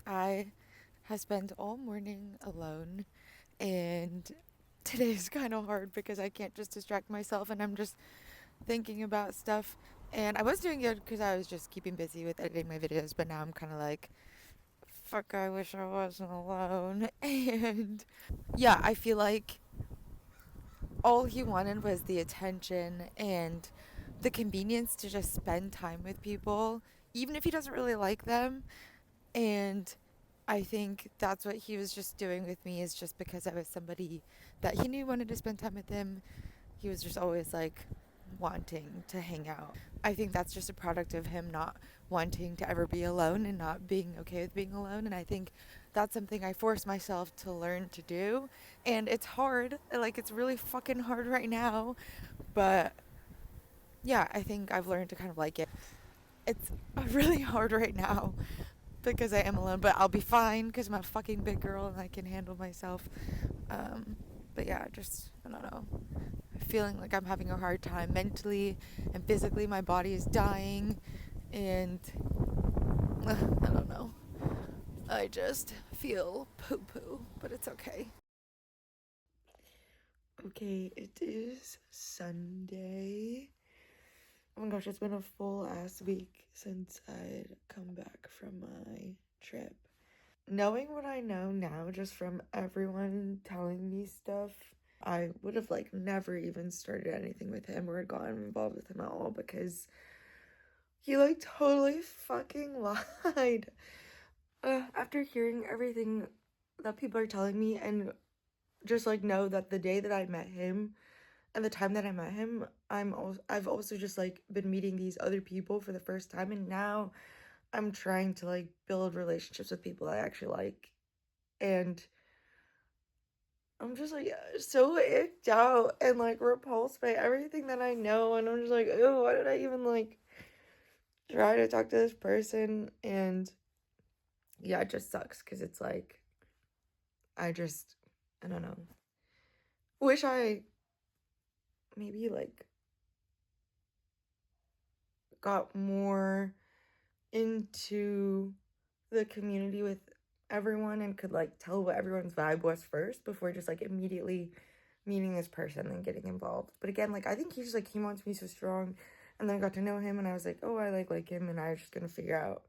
I have spent all morning alone, and today's kind of hard because I can't just distract myself and I'm just thinking about stuff. And I was doing good because I was just keeping busy with editing my videos, but now I'm kind of like, fuck, I wish I wasn't alone. And yeah, I feel like all he wanted was the attention and the convenience to just spend time with people, even if he doesn't really like them. And I think that's what he was just doing with me, is just because I was somebody that he knew wanted to spend time with him. He was just always like wanting to hang out. I think that's just a product of him not wanting to ever be alone and not being okay with being alone. And I think that's something I force myself to learn to do. And it's hard. Like, it's really fucking hard right now. But yeah, I think I've learned to kind of like it. It's really hard right now because I am alone, but I'll be fine because I'm a fucking big girl and I can handle myself. Um, but yeah, just, I don't know. Feeling like I'm having a hard time mentally and physically. My body is dying, and I don't know. I just feel poo poo, but it's okay. Okay, it is Sunday. Oh my gosh, it's been a full ass week since I'd come back from my trip. Knowing what I know now, just from everyone telling me stuff, I would have like never even started anything with him or gotten involved with him at all because he like totally fucking lied. After hearing everything that people are telling me, and just like know that the day that I met him and the time that I met him, I've also just like been meeting these other people for the first time, and now I'm trying to like build relationships with people I actually like. And I'm just like so icked out and like repulsed by everything that I know, and I'm just like, oh, why did I even like try to talk to this person? And yeah, it just sucks because it's like I just, I don't know, wish I maybe like got more into the community with everyone and could like tell what everyone's vibe was first before just like immediately meeting this person and getting involved. But again, like I think he's just like he wants me so strong, and then I got to know him and I was like, oh, I like him, and I was just gonna figure out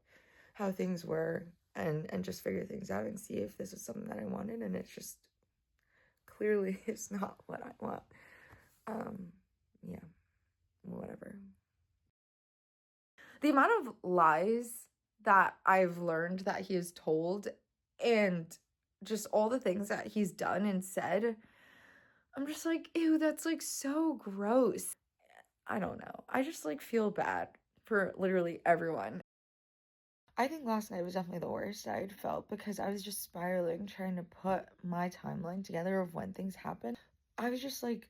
how things were and just figure things out and see if this was something that I wanted, and it's just clearly it's not what I want. Um yeah, whatever. The amount of lies that I've learned that he has told, and just all the things that he's done and said, I'm just like, ew, that's like so gross. I don't know. I just like feel bad for literally everyone. I think last night was definitely the worst I'd felt because I was just spiraling trying to put my timeline together of when things happened. I was just like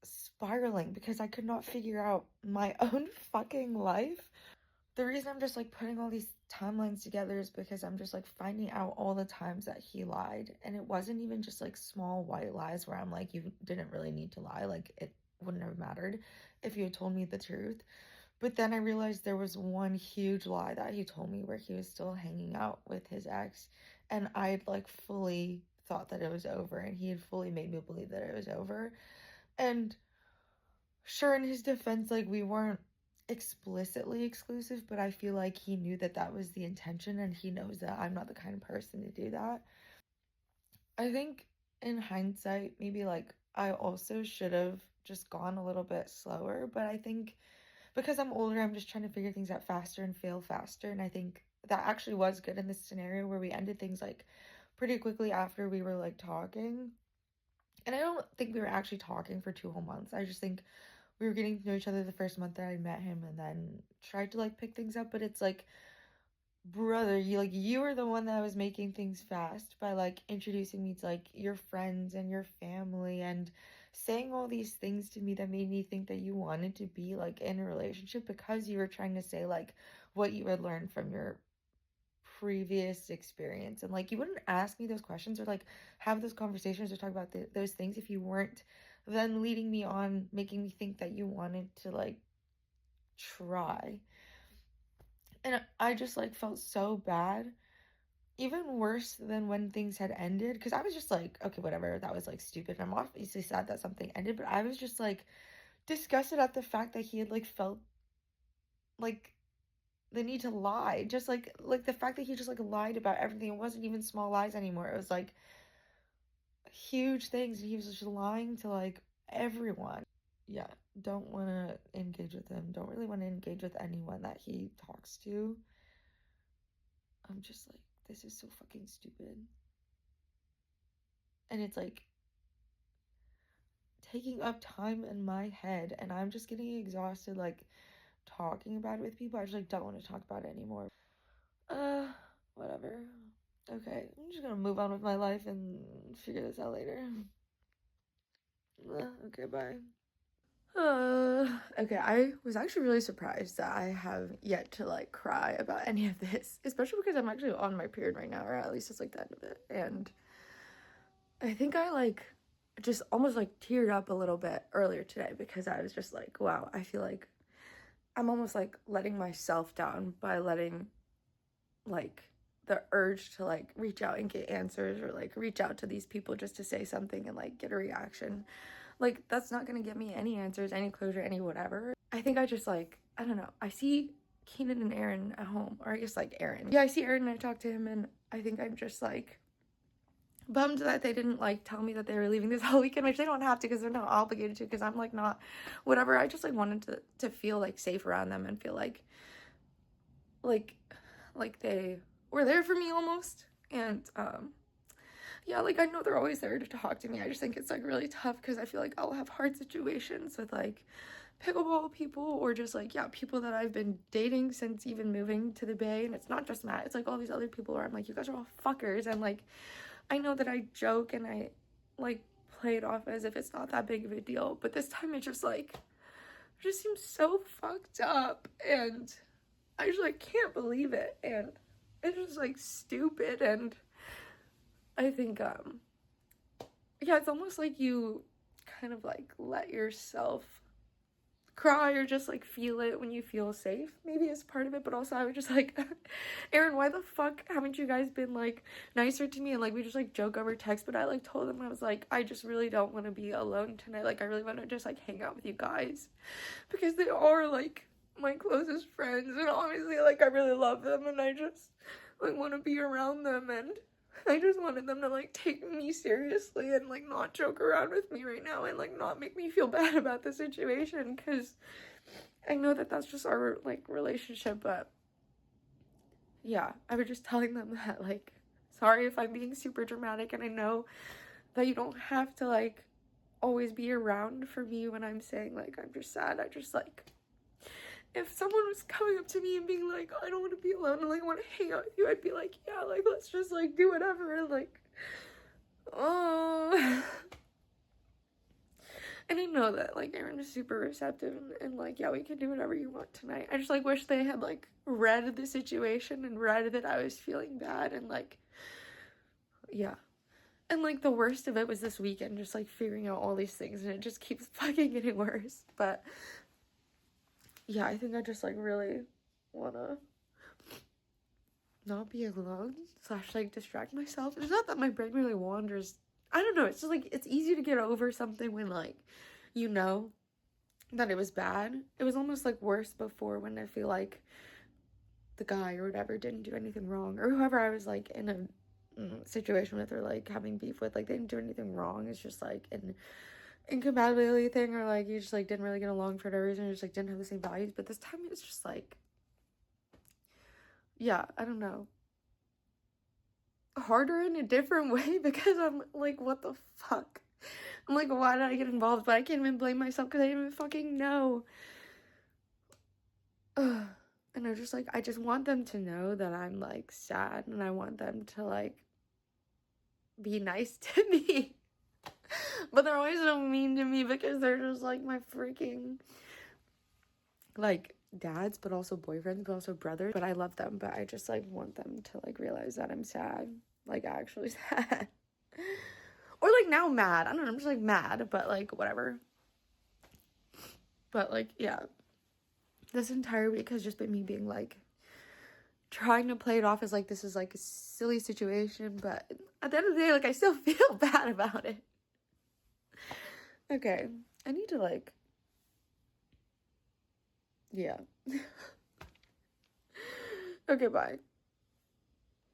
spiraling because I could not figure out my own fucking life. The reason I'm just like putting all these timelines together is because I'm just like finding out all the times that he lied. And it wasn't even just like small white lies where I'm like, you didn't really need to lie. Like, it wouldn't have mattered if you had told me the truth. But then I realized there was one huge lie that he told me where he was still hanging out with his ex. And I'd like fully thought that it was over, and he had fully made me believe that it was over. And sure, in his defense, like we weren't explicitly exclusive, but I feel like he knew that that was the intention, and he knows that I'm not the kind of person to do that. I think in hindsight, maybe like I also should have just gone a little bit slower, but I think because I'm older, I'm just trying to figure things out faster and fail faster. And I think that actually was good in this scenario where we ended things like pretty quickly after we were like talking. And I don't think we were actually talking for 2 whole months. I just think we were getting to know each other the first month that I met him, and then tried to like pick things up. But it's like, brother, you were the one that was making things fast by like introducing me to like your friends and your family and saying all these things to me that made me think that you wanted to be like in a relationship because you were trying to say like what you had learned from your previous experience. And like you wouldn't ask me those questions or like have those conversations or talk about those things if you weren't then leading me on, making me think that you wanted to like try. And I just like felt so bad even worse than when things had ended, because I was just like, okay, whatever, that was like stupid. I'm obviously sad that something ended, but I was just like disgusted at the fact that he had like felt like the need to lie. Just like the fact that he just like lied about everything. It wasn't even small lies anymore. It was like huge things, and he was just lying to like everyone. Yeah, don't want to engage with him. Don't really want to engage with anyone that he talks to. I'm just like, this is so fucking stupid. And it's like taking up time in my head, and I'm just getting exhausted like talking about it with people. I just like don't want to talk about it anymore. Whatever. Okay, I'm just gonna move on with my life and figure this out later. Okay, bye. Okay, I was actually really surprised that I have yet to like cry about any of this, especially because I'm actually on my period right now, or at least it's like the end of it. And I think I like just almost like teared up a little bit earlier today because I was just like, wow, I feel like I'm almost like letting myself down by letting like the urge to like reach out and get answers, or like reach out to these people just to say something and like get a reaction. Like that's not gonna get me any answers, any closure, any whatever. I think I just like, I don't know, I see Keenan and Aaron at home, or I guess like Aaron. Yeah, I see Aaron and I talk to him, and I think I'm just like bummed that they didn't like tell me that they were leaving this whole weekend, which they don't have to because they're not obligated to, because I'm like not whatever. I just like wanted to feel like safe around them and feel like like they were there for me almost. And yeah, like I know they're always there to talk to me. I just think it's like really tough because I feel like I'll have hard situations with like pickleball people, or just like, yeah, people that I've been dating since even moving to the Bay. And it's not just Matt, it's like all these other people where I'm like, you guys are all fuckers. And like I know that I joke and I like play it off as if it's not that big of a deal, but this time it just like it just seems so fucked up, and I just like can't believe it, and it's just like stupid. And I think yeah, it's almost like you kind of like let yourself cry or just like feel it when you feel safe, maybe as part of it. But also I was just like, Aaron, why the fuck haven't you guys been like nicer to me? And like we just like joke over text, but I like told them, I was like, I just really don't want to be alone tonight. Like I really want to just like hang out with you guys, because they are like my closest friends, and obviously like I really love them, and I just like want to be around them, and I just wanted them to like take me seriously and like not joke around with me right now, and like not make me feel bad about the situation, because I know that that's just our like relationship. But yeah, I was just telling them that like, sorry if I'm being super dramatic, and I know that you don't have to like always be around for me when I'm saying like I'm just sad. I just like, if someone was coming up to me and being like, I don't want to be alone and like want to hang out with you, I'd be like, yeah, like let's just like do whatever. And like, oh. And I know that like Aaron is super receptive, and like, yeah, we can do whatever you want tonight. I just like wish they had like read the situation and read that I was feeling bad, and like, yeah. And like the worst of it was this weekend, just like figuring out all these things, and it just keeps fucking getting worse. But yeah, I think I just like really wanna not be alone / like distract myself. It's not that my brain really wanders. I don't know. It's just like it's easy to get over something when like you know that it was bad. It was almost like worse before, when I feel like the guy or whatever didn't do anything wrong, or whoever I was like in a situation with or like having beef with, like they didn't do anything wrong. It's just like an incompatibility thing, or like you just like didn't really get along for whatever reason, or just like didn't have the same values. But this time it's just like, yeah, I don't know, harder in a different way, because I'm like, what the fuck? I'm like, why did I get involved? But I can't even blame myself because I didn't even fucking know. Ugh. And I just like, I just want them to know that I'm like sad, and I want them to like be nice to me. But they're always so mean to me because they're just like my freaking like dads, but also boyfriends, but also brothers. But I love them, but I just like want them to like realize that I'm sad, like actually sad. Or like now mad. I don't know, I'm just like mad, but like whatever. But like, yeah, this entire week has just been me being like trying to play it off as like this is like a silly situation, but at the end of the day, like I still feel bad about it. Okay, I need to like, yeah. Okay, bye.